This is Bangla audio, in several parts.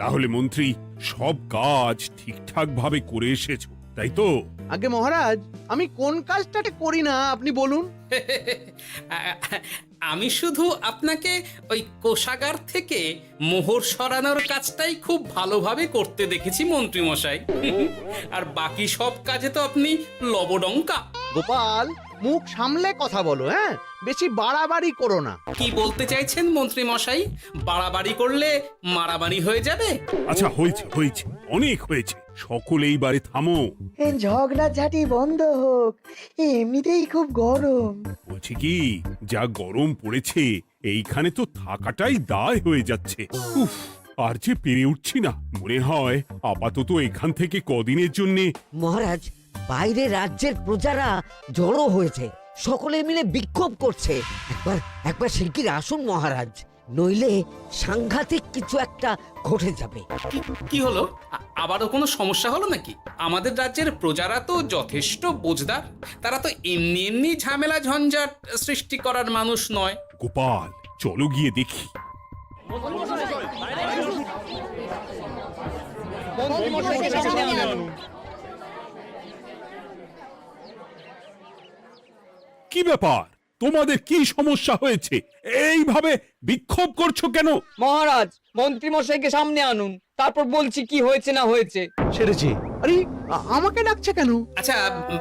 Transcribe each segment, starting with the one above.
তাহলে মন্ত্রী সব কাজ ঠিকঠাক ভাবে করে এসেছো, তাই তো? আগে মহারাজ, আমি কোন কাজটাকে করি না আপনি বলুন। আমি শুধু আপনাকে ওই কোষাগার থেকে মোহর সরানোর কাজটাই খুব ভালোভাবে করতে দেখেছি মন্ত্রী মশাই। আর বাকি সব কাজে তো আপনি লবডঙ্কা। গোপাল, মুখ সামলে কথা বলো, হ্যাঁ? বেশি বাড়াবাড়ি করো না। কি বলতে চাইছেন মন্ত্রী মশাই? বাড়াবাড়ি করলে মারামারি হয়ে যাবে? আচ্ছা, হয়েছে হয়েছে, অনেক হয়েছে, সকলে এইবারে থামো। ঝগড়াঝাটি বন্ধ হোক, এমনিতেই খুব গরম। বলছি কি, যা গরম পড়েছে এইখানে তো থাকাটাই দায় হয়ে যাচ্ছে। উফ, আর যে পেরে উঠছি না। মনে হয় আপাতত এখান থেকে কদিনের জন্য। মহারাজ, বাইরে রাজ্যের প্রজারা জড়ো হয়েছে, সকলে মিলে বিক্ষোভ করছে। একবার শিগগির আসুন মহারাজ, নইলে সাংঘাতিক কিছু একটা ঘটে যাবে। কি হলো? আবারও কোনো সমস্যা হলো নাকি? আমাদের রাজ্যের প্রজারা তো যথেষ্ট বোঝদার, তারা তো এমনি এমনি ঝামেলা ঝঞ্ঝাট সৃষ্টি করার মানুষ নয়। গোপাল, চলো গিয়ে দেখি। কি ব্যাপার, তোমাদের কি সমস্যা হয়েছে? এইভাবে বিক্ষোভ করছো কেন? মহারাজ, মন্ত্রী মশাইকে সামনে আনুন, তারপর বলছি কি হয়েছে না হয়েছে। সেরেছে। আরে, আমাকে ডাকছে কেন? আচ্ছা,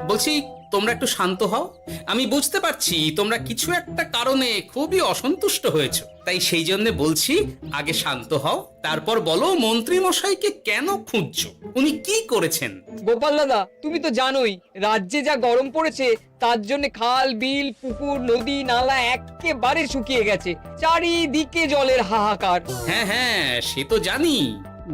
বলছি তোমরা একটু শান্ত হও। আমি বুঝতে পারছি তোমরা কিছু একটা কারণে খুবই অসন্তুষ্ট হয়েছো, তাই সেই জন্য বলছি আগে শান্ত হও, তারপর বলো মন্ত্রী মশাইকে কেন খুঁজছো, উনি কি করেছেন? গোপাল দাদা, তুমি তো জানোই রাজ্যে যা গরম পড়েছে, তার জন্য খাল বিল পুকুর নদী নালা একেবারে শুকিয়ে গেছে, চারিদিকে জলের হাহাকার। হ্যাঁ হ্যাঁ, সে তো জানি।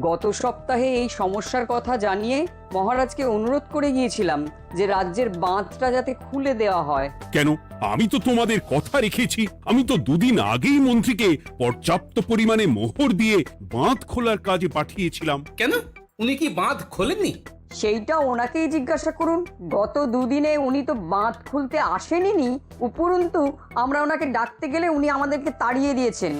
গত সপ্তাহে এই সমস্যার কথা জানিয়ে মহারাজকে অনুরোধ করে গিয়েছিলাম যে রাজ্যের বাঁধটা যাতে খুলে দেওয়া হয়। কেন? আমি তো তোমাদের কথা রেখেছি। আমি তো দুদিন আগেই মন্ত্রীকে পর্যাপ্ত পরিমাণে মোহর দিয়ে বাঁধ খোলার কাজে পাঠিয়েছিলাম। কেন, উনি কি বাঁধ খোলেননি? সেইটা ওনাকেই জিজ্ঞাসা করুন। গত দুদিনে উনি তো বাঁধ খুলতে আসেনি, উপরন্তু আমরা ওনাকে ডাকতে গেলে উনি আমাদেরকে তাড়িয়ে দিয়েছেন।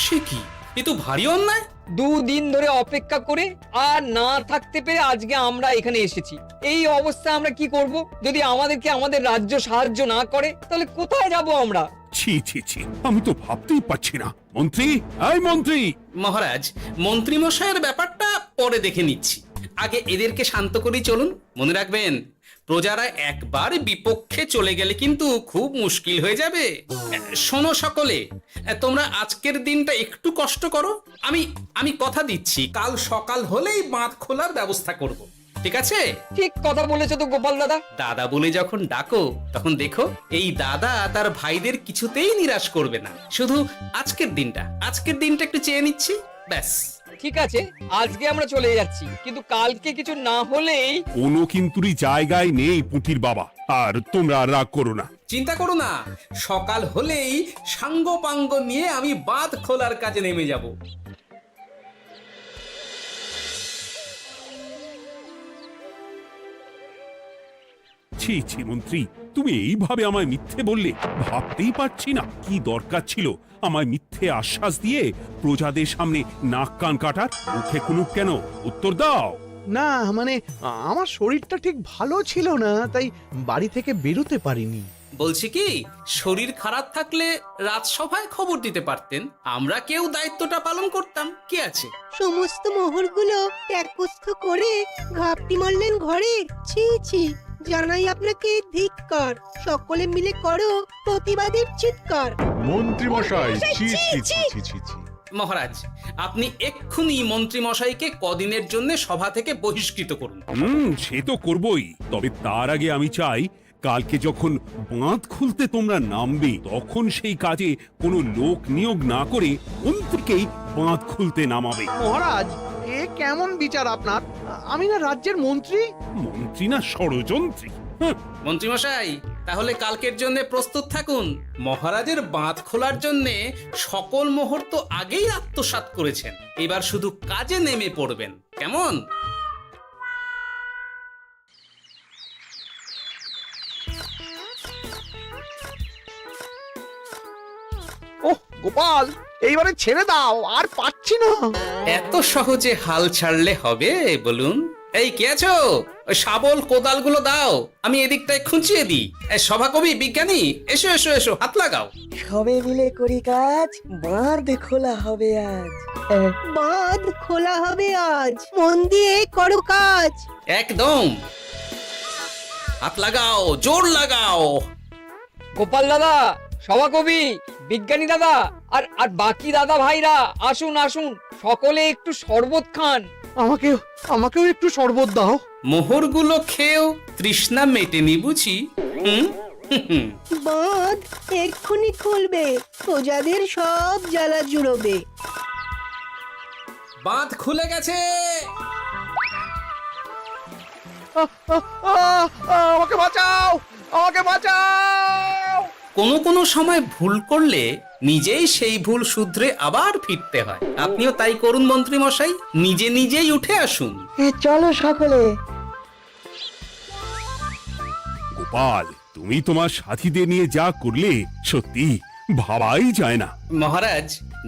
সে কি, এ তো ভারী অন্যায়। দুদিন ধরে অপেক্ষা করে আর না থাকতে পেরে আজকে আমরা এখানে এসেছি। এই অবস্থা আমরা কি করব? যদি আমাদেরকে আমাদের রাজ্য সাহায্য না করে তাহলে কোথায় যাব আমরা? ছি ছি ছি, আমি তো ভাবতেই পারছি না। মন্ত্রী, এই মন্ত্রী! মহারাজ, মন্ত্রী মশাইয়ের ব্যাপারটা পরে দেখে নিচ্ছি, আগে এদেরকে শান্ত করেই চলুন। মনে রাখবেন, প্রজারা একবার বিপক্ষে চলে গেলে কিন্তু খুব মুশকিল হয়ে যাবে। শোনো সকলে, তোমরা আজকের দিনটা একটু কষ্ট করো। আমি কথা দিচ্ছি, কাল সকাল হলেই বাঁধ খোলার ব্যবস্থা করব, ঠিক আছে? ঠিক কথা বলেছো তো গোপাল দাদা। দাদা বলে যখন ডাকো, তখন দেখো এই দাদা তার ভাইদের কিছুতেই নিরাশ করবে না। শুধু আজকের দিনটা একটু চেয়ে নিচ্ছি, ব্যাস। ঠিক আছে, আজকে আমরা চলে যাচ্ছি, কিন্তু কালকে কিছু না হলেই। কোনো কিন্তুরই জায়গায় নেই পুঁটির বাবা। আর তোমরা আর রাগ করো না। চিন্তা করো না, সকাল হলেই সাঙ্গ পাঙ্গ নিয়ে আমি বাঁধ খোলার কাজে নেমে যাব। ছি ছি মন্ত্রী, তুমি এইভাবে আমায় মিথ্যে বললে? ভাবতেই পারছি না কি দরকার ছিল আমায় মিথ্যে আশ্বাস দিয়ে প্রজাদের সামনে নাক কান কাটার। মুখে কুলুপ কেন? উত্তর দাও। না, মানে আমার শরীরটা ঠিক ভালো ছিল না, তাই বাড়ি থেকে বেরোতে পারিনি। বলছি কি, শরীর খারাপ থাকলে রাজসভায় খবর দিতে পারতেন, আমরা কেউ দায়িত্বটা পালন করতাম, কি আছে? সমস্ত মোহরগুলো ত্যাগস্থ করে ঘাপটি মারলেন ঘরে। ছি ছি, জানাই আপনাকে ধিক্কার। সকলে মিলে করো প্রতিবাদের চিৎকার। মন্ত্রী মশাই, ছি ছি ছি ছি ছি ছি। মহারাজ, আপনি এক্ষুনি মন্ত্রী মশাইকে কদিনের জন্য সভা থেকে বহিষ্কৃত করুন। সে তো করবই, তবে তার আগে আমি চাই কালকে যখন বাঁধ খুলতে তোমরা নামবে, তখন সেই কাজে কোনো লোক নিয়োগ না করে মন্ত্রীকেই বাঁধ খুলতে নামাবে। মহারাজ, এ কেমন বিচার আপনার? আমি না রাজ্যের মন্ত্রী। মন্ত্রী না ষড়যন্ত্রী। মন্ত্রী মশাই, তাহলে কালকের জন্য প্রস্তুত থাকুন। মহারাজের বাঁধ খোলার জন্য সকল মোহর তো আগেই আত্মসাৎ করেছেন, এবার শুধু কাজে নেমে পড়বেন, কেমন? ওহ গোপাল, এইবারে ছেড়ে দাও, আর পাচ্ছি না। এত সহজে হাল ছাড়লে হবে বলুন? এই কে আছো? ওই শাবল কোদালগুলো দাও, আমি এদিকটায় খুঁচিয়ে দিই। সভাকবি, বিজ্ঞানী, এসো এসো এসো, হাত লাগাও। সবে মিলে করি কাজ, বাঁধ খোলা হবে আজ। বাঁধ খোলা হবে আজ, মন দিয়ে করো কাজ। একদম, হাত লাগাও, জোর লাগাও। গোপাল দাদা, সভাকবি, বিজ্ঞানী দাদা আর আর বাকি দাদা ভাইরা আসুন আসুন, সকলে একটু শরবত খান। আমাকেও একটু শরবত দাও। মোহরগুলো খেয়েও তৃষ্ণা মেটেনি বুঝি? হুম হুম। বাঁধ এক্ষুনি খুলবে, প্রজাদের সব জ্বালা জুড়বে। বাঁধ খুলে গেছে। আমাকে বাঁচাও, আমাকে বাঁচাও। কোনো সময় ভুল করলে নিজেই সেই ভুল শুধরে আবার ফিরতে হয়। আপনিও তাই করুন মন্ত্রী মশাই, নিজে নিজেই উঠে আসুন। চলো সকলে। গোপাল, তুমি তোমার সাথীদের নিয়ে যা করলে সত্যি ভাবাই যায় না। মহারাজ,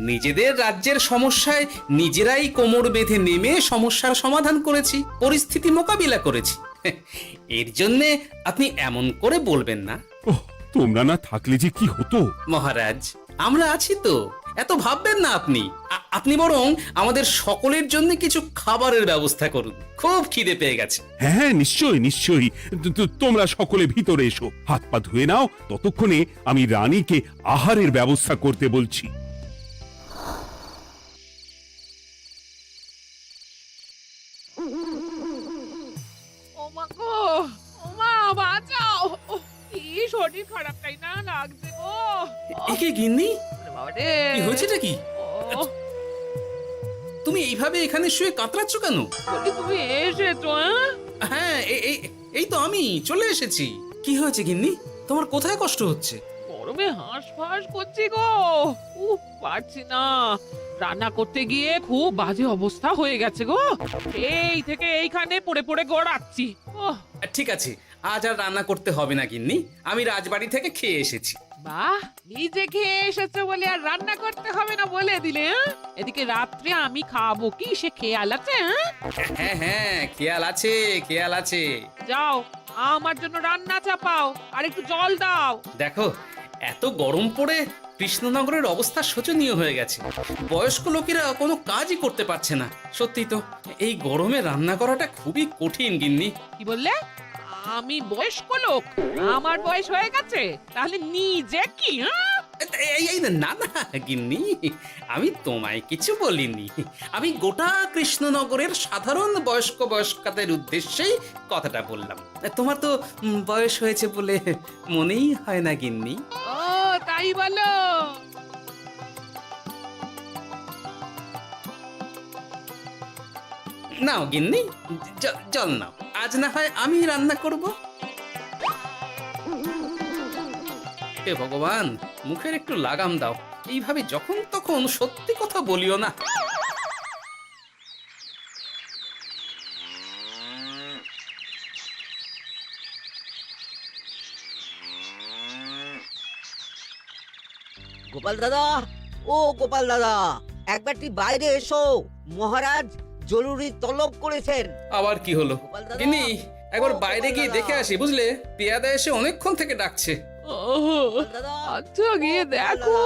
নিজেদের রাজ্যের সমস্যায় নিজেরাই কোমর বেঁধে নেমে সমস্যার সমাধান করেছি, পরিস্থিতি মোকাবিলা করেছি। এর জন্য আপনি এমন করে বলবেন না। ওহ, তোমরা না থাকলে যে কি হতো। মহারাজ, আমরা আছি তো, এত ভাববেন না আপনি। আপনি বরং আমাদের সকলের জন্য কিছু খাবারের ব্যবস্থা করুন, খুব খিদে পেয়ে গেছে। হ্যাঁ, নিশ্চয়ই নিশ্চয়ই। তোমরা সকলে ভিতরে এসো, হাত পা ধুয়ে নাও, ততক্ষণে আমি রানীকে আহারের ব্যবস্থা করতে বলছি। ওমা গো, ওমা বাঁচাও, কি শরীর খারাপ, তাই না লাগছে গো। একে গিন্নি, বাবারে, কি হয়েছেটা কি? ও, তুমি এইভাবে এখানে শুয়ে কাতরাচ্ছ কেন? বলি তুমি এসেছো? হ্যাঁ, এই তো আমি চলে এসেছি। কি হয়েছে গিন্নি? তোমার কোথায় কষ্ট হচ্ছে? গরমে হাঁসফাঁস করছি গো, পারছি না। রান্না করতে গিয়ে খুব বাজে অবস্থা হয়ে গেছে গো, এই থেকে এইখানে পড়ে পড়ে গড়াচ্ছি। ঠিক আছে, আজ আর রান্না করতে হবে না গিন্নি, আমি রাজবাড়ি থেকে খেয়ে এসেছি। বাহ, নিজে খেয়ে এসেছো বলে আর রান্না করতে হবে না বলে দিলে? এদিকে রাত্রে আমি খাবো কি, সে খেয়াল আছে? হ্যাঁ হ্যাঁ, খেয়াল আছে, খেয়াল আছে। যাও, আমার জন্য রান্না চাপাও আর একটু জল দাও। দেখো, এত গরম পড়ে কৃষ্ণনগরের অবস্থা শোচনীয় হয়ে গেছে। বয়স্ক লোকেরা কোনো কাজই করতে পারছে না। সত্যি তো, এই গরমে রান্না করাটা খুবই কঠিন গিন্নি। কি বললে? আমি বয়স্ক লোক? আমার বয়স হয়ে গেছে, তাহলে নিজে কি? না না গিন্নি, আমি তোমায় কিছু বলিনি। আমি গোটা কৃষ্ণনগরের সাধারণ বয়স্কাদের উদ্দেশ্যেই কথাটা বললাম। তোমার তো বয়স হয়েছে বলে মনেই হয় না গিন্নি। ও তাই বলো? নাও গিন্নি, জল নাও। আজ না হয় আমি রান্না করব। হে ভগবান, মুখের একটু লাগাম দাও। এইভাবে যখন তখন সত্যি কথা বলিও না। গোপাল দাদা, ও গোপাল দাদা, একবারটি বাইরে এসো, মহারাজ জরুরি তলব করেছেন। আবার কি হলো গোপাল দাদা, গিন্নি? একবার ও বাইরে গোপাল গিয়ে দাদা। দেখে আসি, বুঝলে? পেয়াদা এসে অনেকক্ষণ থেকে ডাকছে। গোপাল দাদা, আচ্ছা, গিয়ে গোপাল দেখো। দাদা,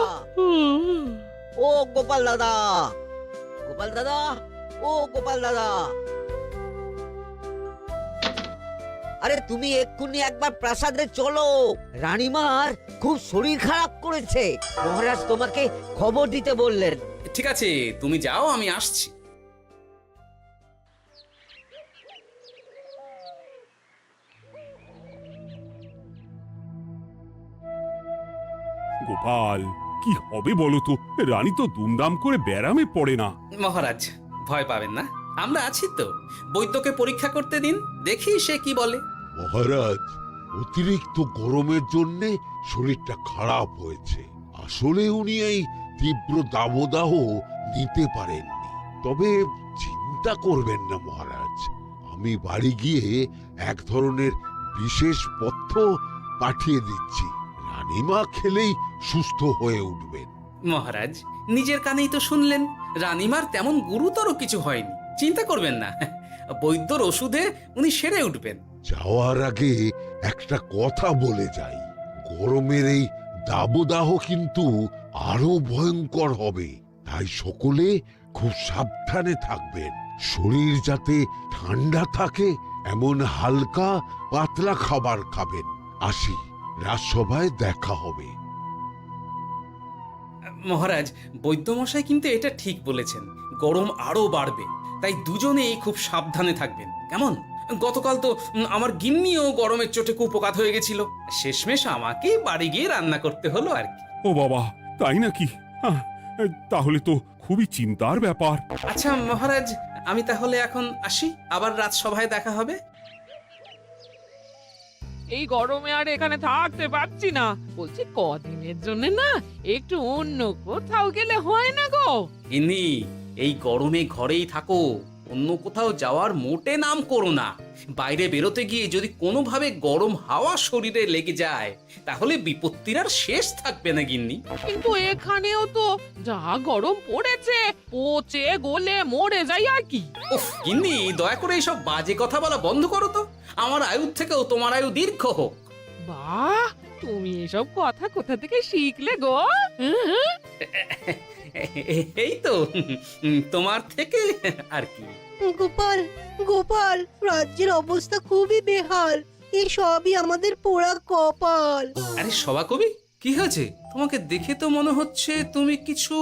ও গোপাল দাদা, গোপাল দাদা, ও গোপাল দাদা, আরে তুমি এক্ষুনি একবার প্রাসাদে চলো, রানীমার খুব শরীর খারাপ করেছে, মহারাজ তোমাকে খবর দিতে বললেন। ঠিক আছে, তুমি যাও, আমি আসছি। গোপাল, কি হবে বলো তো? রানী তো দুমদাম করে ব্যারামে পড়ে না। মহারাজ, ভয় পাবেন না, আমরা আছি তো। বৈদ্যকে পরীক্ষা করতে দিন, দেখি সে কি বলে। মহারাজ, অতিরিক্ত গরমের জন্য শরীরটা খারাপ হয়েছে। আসলে উনি এই তীব্র দাবদাহ নিতে পারেননি। তবে চিন্তা করবেন না মহারাজ, আমি বাড়ি গিয়ে এক ধরনের বিশেষ পথ্য পাঠিয়ে দিচ্ছি। রানীমা খেলেই সুস্থ হয়ে উঠবেন। মহারাজ নিজের কানেই তো শুনলেন, রানীমার তেমন গুরুতর কিছু হয়নি, চিন্তা করবেন না। বৈদ্যর ওষুধে উনি সেরে উঠবেন। যাওয়ার আগে একটা কথা বলে যাই, গরমের এই দাবদাহ কিন্তু আরো ভয়ঙ্কর হবে, তাই সকলে খুব সাবধানে থাকবেন। শরীর যাতে ঠান্ডা থাকে এমন হালকা পাতলা খাবার খাবেন। আসি, রাজসভায় দেখা হবে। মহারাজ, বৈদ্যমশাই কিন্তু এটা ঠিক বলেছেন, গরম আরো বাড়বে, তাই দুজনেই খুব সাবধানে থাকবেন, কেমন? গতকাল তো আমার গিন্নিও গরমের চোটে কুপোকাত হয়ে গেছিল, শেষমেশ আমাকে বাড়ি গিয়ে রান্না করতে হলো আর কি। ও বাবা, তাই নাকি? তাহলে তো খুবই চিন্তার ব্যাপার। আচ্ছা মহারাজ, আমি তাহলে এখন আসি, আবার রাজসভায় দেখা হবে। এই গরমে আর এখানে থাকতে পারছি না, বলছি কদিনের জন্য না একটু অন্য কোথাও গেলে হয় না গো? গিন্নি, এই গরমে ঘরেই থাকো, অন্য কোথাও যাওয়ার মোটে নাম করো না। বাইরে বেরোতে গিয়ে যদি কোনোভাবে গরম হাওয়া শরীরে লেগে যায় তাহলে বিপত্তির আর শেষ থাকবে না গিন্নি। কিন্তু এখানেও তো যা গরম পড়েছে, পচে গলে মরে যাই আর কি। উফ গিন্নি, দয়া করে এইসব বাজে কথা বলা বন্ধ করো তো, আমার আয়ুর থেকেও তোমার আয়ু দীর্ঘ হোক। বাহ, তুমি এসব কথা কোথা থেকে শিখলে গো? হুম? এই তো তোমার থেকে আর কি। গোপাল, গোপাল, রাজ্যের অবস্থা খুবই বেহাল। এই সবই আমাদের পোড়া কপাল। আরে সভা কবি, কি হয়েছে? তোমাকে দেখে তো মনে হচ্ছে তুমি কিছু...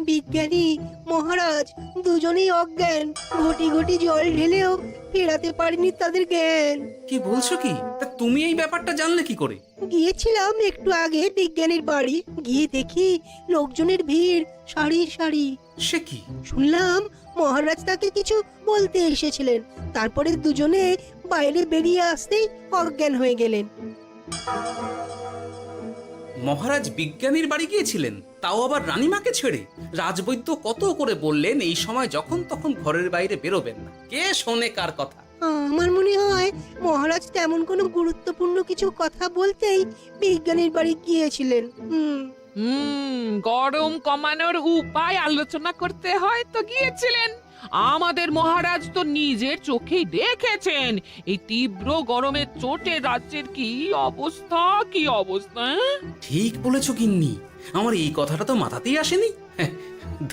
বিজ্ঞানী মহারাজ দুজনেই অজ্ঞান, ঘটি ঘটি জল ঢেলেও ফেরাতে পারেনি তাদের জ্ঞান। কি বলছো কি? তা তুমি এই ব্যাপারটা জানলে কি করে? গিয়েছিলাম একটু আগে বিজ্ঞানীর বাড়ি, গিয়ে দেখি লোকজনের ভিড়, সারি সারি। সে কি? শুনলাম মহারাজ তাকে কিছু বলতে এসেছিলেন, তারপরে দুজনে বাইরে বেরিয়ে আসতেই অজ্ঞান হয়ে গেলেন। মহারাজ বিজ্ঞানীর বাড়ি গিয়েছিলেন, তাও আবার রানীমাকে ছেড়ে? রাজবৈদ্য কত করে বললেন এই সময় যখন তখন ঘরের বাইরে বেরোবেন না, কে শোনে কার কথা? আমার মনে হয় মহারাজ তেমন কোনো গুরুত্বপূর্ণ কিছু কথা বলতেই বিজ্ঞানীর বাড়ি গিয়েছিলেন। গরম কমানোর উপায় আলোচনা করতে হয় তো গিয়েছিলেন। আমাদের মহারাজ তো নিজের চোখেই দেখেছেন এই তীব্র গরমের চোটে রাজ্যের কি অবস্থা, কি অবস্থা। ঠিক বলেছো গিন্নি, আমার এই কথাটা তো মাথাতেই আসেনি।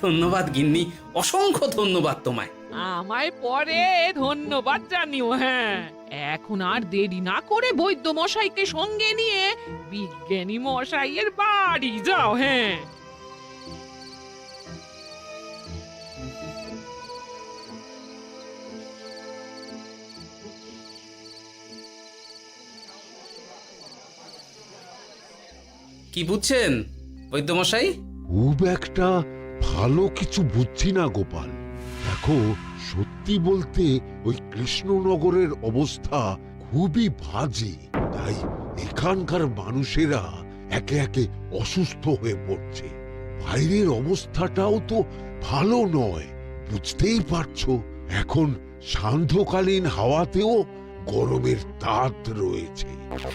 ধন্যবাদ গিন্নি, অসংখ্য ধন্যবাদ তোমায়। আমায় পরে ধন্যবাদ জানিও। হ্যাঁ, এখন আর দেরি না করে বৈদ্য মশাইকে সঙ্গে নিয়ে বিজ্ঞানী মশাইয়ের বাড়ি যাও। হ্যাঁ, কি বুঝছেন বৈদ্যমশাই? খুব একটা ভালো কিছু বুঝছি না গোপাল। দেখো, সত্যি বলতে ওই কৃষ্ণনগরের অবস্থা খুবই বাজে, তাই এখানকার মানুষেরা একে একে অসুস্থ হয়ে পড়ছে। বাইরের অবস্থাটাও তো ভালো নয়, বুঝতেই পারছো। এখন সান্ধ্যকালীন হাওয়াতেও গরমের তাত রয়েছে।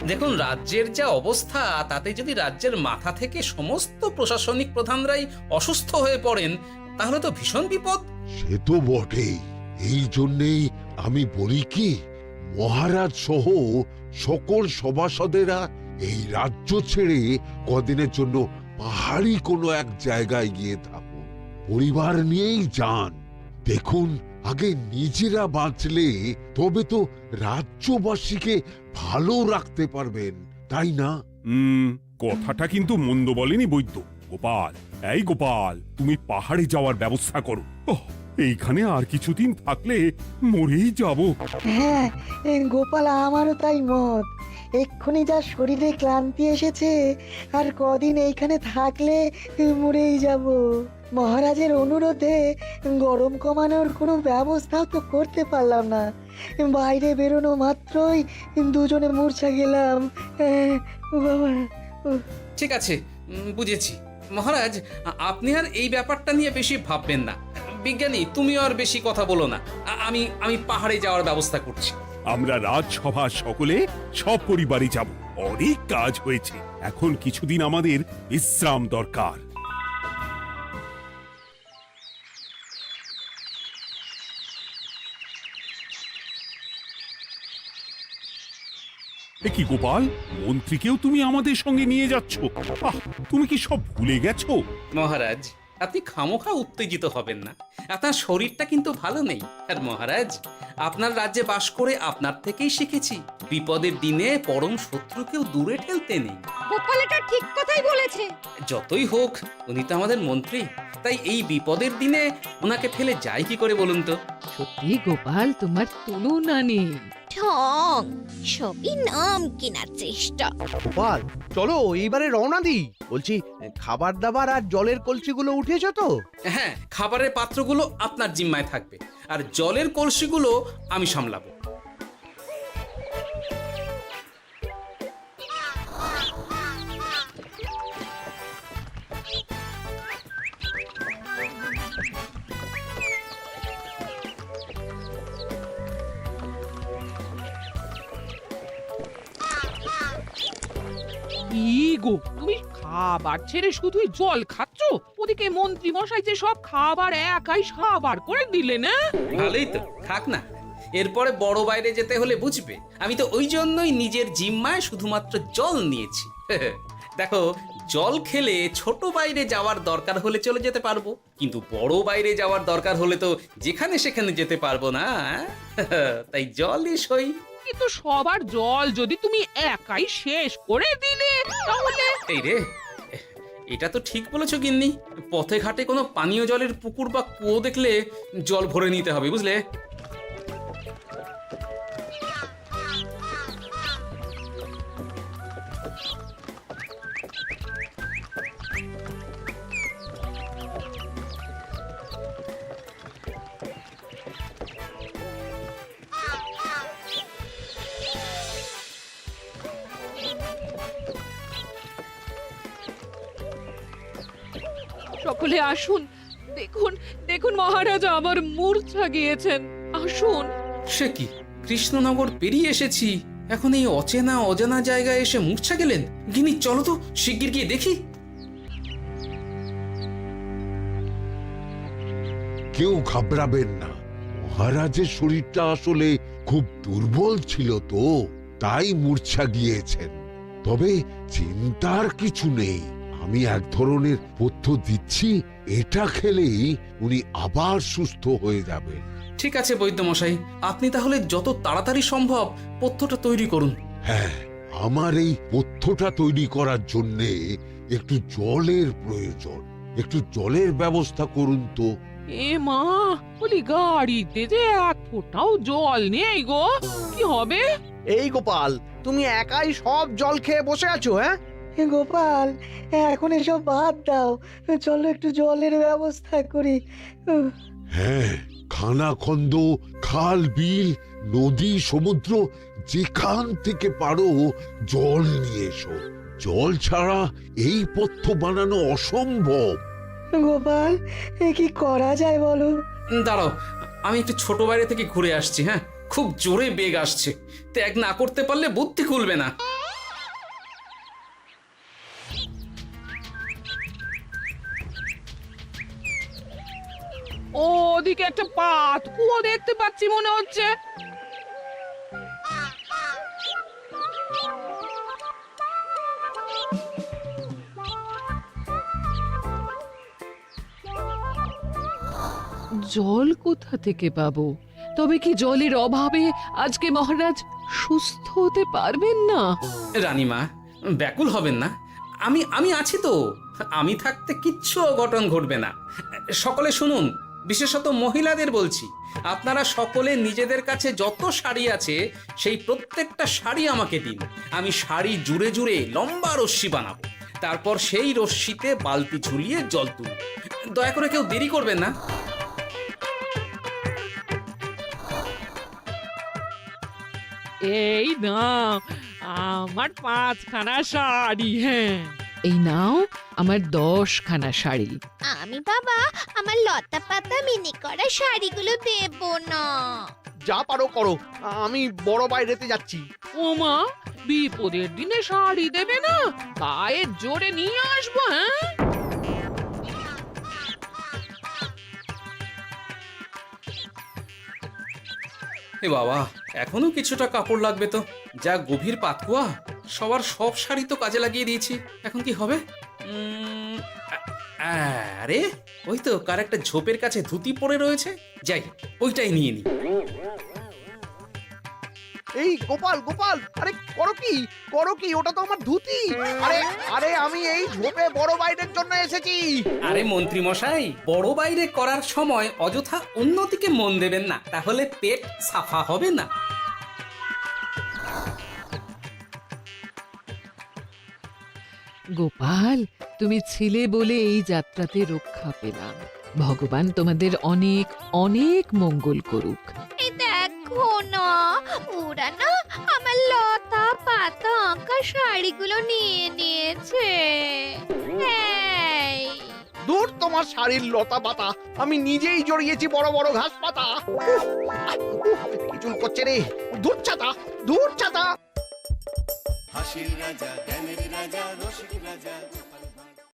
দেখুন, রাজ্যের যা অবস্থা তাতে যদি রাজ্যের মাথা থেকে সমস্ত প্রশাসনিক প্রধানরাই অসুস্থ হয়ে পড়েন তাহলে তো ভীষণ বিপদ। সে তো বটেই, এই জন্যেই আমি বলি কি, মহারাজ সহ সকল সভাসদেরা এই রাজ্য ছেড়ে কদিনের জন্য পাহাড়ি কোনো এক জায়গায় গিয়ে থাকুন, পরিবার নিয়েই যান। দেখুন, আগে নিজেরা বাঁচলে তবে তো রাজ্যবাসীকে ভালো রাখতে পারবেন, তাই না? কথাটা কিন্তু মন্দ বলেনি বৈদ্য। গোপাল, এই গোপাল, তুমি পাহাড়ে যাওয়ার ব্যবস্থা করো। এইখানে আর কিছুদিন থাকলে মরেই যাব। হ্যাঁ গোপাল, আমারও তাই মত। এক্ষুনি যা শরীরে ক্লান্তি এসেছে, আর কদিন এইখানে থাকলে মরেই যাব। মহারাজের অনুরোধে গরম কমানোর কোনো ব্যবস্থাও তো করতে পারলাম না, বাইরে বেরোনো মাত্রই দুজনে মূর্ছা গেলাম। বাবা, ঠিক আছে, বুঝেছি। মহারাজ, আপনি আর এই ব্যাপারটা নিয়ে বেশি ভাববেন না। বিজ্ঞানী, তুমিও আর বেশি কথা বলো না। আমি পাহাড়ে যাওয়ার ব্যবস্থা করছি। আমরা রাজসভা সকলে সব পরিবারে যাব। অনেক কাজ হয়েছে, এখন কিছুদিন আমাদের বিশ্রাম দরকার। এ কি গোপাল, মন্ত্রীকেও তুমি আমাদের সঙ্গে নিয়ে যাচ্ছ? আহ, তুমি কি সব ভুলে গেছো? মহারাজ, আপনি খামোখা উত্তেজিত হবেন না। আপনার শরীরটা কিন্তু ভালো নেই। আর মহারাজ, আপনার রাজ্যে বাস করে আপনার থেকেই শিখেছি বিপদের দিনে পরম শত্রুকেও দূরে ঠেলতে নেই। গোপাল এটা ঠিক কথাই বলেছে। যতই হোক, উনি তো আমাদের মন্ত্রী, তাই এই বিপদের দিনে ওনাকে ফেলে যায় কি করে বলুন তো? সত্যি গোপাল, তোমার তুলনা নেই। ঠং, সবই নাম কেনার চেষ্টা। গোপাল, চলো এইবারে রওনা দিই। বলছি, খাবার দাবার আর জলের কলসিগুলো উঠেছো তো? হ্যাঁ, খাবারের পাত্রগুলো আপনার জিম্মায় থাকবে, আর জলের কলসিগুলো আমি সামলাবো। কি গো, তুমি খাবার ছেড়ে শুধুই জল খাচ্ছ? ওদিকে মন্ত্রী মশাই যে সব খাবার একাই সাবার করে দিলেন। না ভালোই তো, খাক না। এরপরে বড় বাইরে যেতে হলে বুঝবে, আমি তো ওই জন্যই নিজের জিম্মায় শুধুমাত্র জল নিয়েছি। দেখো, জল খেলে ছোট বাইরে যাওয়ার দরকার হলে চলে যেতে পারবো, কিন্তু বড় বাইরে যাওয়ার দরকার হলে তো যেখানে সেখানে যেতে পারবো না। তাই জলই সই। কিন্তু সবার জল যদি তুমি একাই শেষ করে দিলে, তাহলে এই রে, এটা তো ঠিক বলেছো গিন্নি। পথে ঘাটে কোনো পানীয় জলের পুকুর বা কুয়ো দেখলে জল ভরে নিতে হবে, বুঝলে? সকলে আসুন। দেখুন দেখুন, মহারাজ আবার মূর্ছা গিয়েছেন। আসুন। সে কি, কৃষ্ণনগর পেরিয়ে এসেছি, এখন এই অচেনা অজানা জায়গায় এসে মূর্ছা গেলেন? গিনি, চলো তো শিগগির গিয়ে দেখি। কেউ ঘাবড়াবেন না, মহারাজের শরীরটা আসলে খুব দুর্বল ছিল তো, তাই মূর্ছা গিয়েছেন। তবে চিন্তার কিছু নেই, আমি এক ধরনের পথ্য দিচ্ছি, এটা খেলেই উনি আবার সুস্থ হয়ে যাবেন। ঠিক আছে বৈদ্য মশাই, আপনি তাহলে যত তাড়াতাড়ি সম্ভব পথ্যটা তৈরি করুন। হ্যাঁ, আমার এই পথ্যটা তৈরি করার জন্যে একটু জলের প্রয়োজন। একটু জলের ব্যবস্থা করুন তো। এ মা, বলি গাড়িতে যে এক ফোঁটাও জল নেই গো, কি হবে? এই গোপাল, তুমি একাই সব জল খেয়ে বসে আছো? হ্যাঁ গোপাল, এখন এসব বাদ দাও, চলো একটু জলের ব্যবস্থা করি। হ্যাঁ, খানাখন্দ, খাল, বিল, নদী, সমুদ্র, যেখান থেকে পারো জল নিয়ে এসো। জল ছাড়া এই পথ্য বানানো অসম্ভব। গোপাল, এ কি করা যায় বলো? দাঁড়াও, আমি একটু ছোট বাইরে থেকে ঘুরে আসছি। হ্যাঁ, খুব জোরে বেগ আসছে, ত্যাগ না করতে পারলে বুদ্ধি খুলবে না। ওদিকে একটা পাত কুয়ো দেখতে পাচ্ছি মনে হচ্ছে। জল কোথা থেকে পাবো? তবে কি জলের অভাবে আজকে মহারাজ সুস্থ হতে পারবেন না? রানীমা, ব্যাকুল হবেন না, আমি আছি তো। আমি থাকতে কিচ্ছু অঘটন ঘটবে না। সকলে শুনুন, বিশেষত মহিলাদের বলছি, আপনারা সকলে নিজেদের কাছে যত শাড়ি আছে সেই প্রত্যেকটা শাড়ি আমাকে দিন। আমি শাড়ি জুড়ে জুড়ে লম্বা রশ্মি বানাবো, তারপর সেই রশ্মিতে বালতি ঝুলিয়ে জল তুলব। দয়া করে কেউ দেরি করবেন না। এই নাও আমার 5খানা শাড়ি। হ্যাঁ, এই নাও আমার 10খানা শাড়ি। আমি বাবা আমার লতা পাতা মিনি করা শাড়িগুলো দেব না। যা পারো করো, আমি বড় বাইরেতে যাচ্ছি। ওমা, বিপদের দিনে শাড়ি দেবে না? গায়ের জোরে নিয়ে আসবো। হ্যাঁ, এ বাবা, এখনো কিছুটা কাপড় লাগবে তো। যা গভীর পাতকুয়া, সবার সব শাড়ি তো কাজে লাগিয়ে দিয়েছি, এখন কি হবে? আরে ওই তো কার একটা ঝোপের কাছে ধুতি পড়ে রয়েছে, যাই ওইটাই নিয়ে নি। এই গোপাল গোপাল, আরে করো কি, ওটা তো আমার ধুতি। আরে আরে আমি এই ঝোপে বড় বাইরের জন্য এসেছি। আরে মন্ত্রী মশাই, বড় বাইরে করার সময় অযথা অন্যদিকে মন দেবেন না, তাহলে পেট সাফা হবে না। গোপাল, তুমি ছিলে বলে এই যাত্রাতে রক্ষা পেলাম। ভগবান তোমাদের অনেক অনেক মঙ্গল করুক। এই দেখো না, ওরা না আমার লতা পাতা আঁকা শাড়িগুলো নিয়ে নিয়েছে। এই, দূর তোমার শাড়ির লতা পাতা, আমি নিজেই জড়িয়েছি বড় বড় ঘাস পাতা। চুল করছে রে, দূর ছাতা, দূর ছাতা। হাসির রাজা, জ্ঞানের রাজা, রসিক রাজা।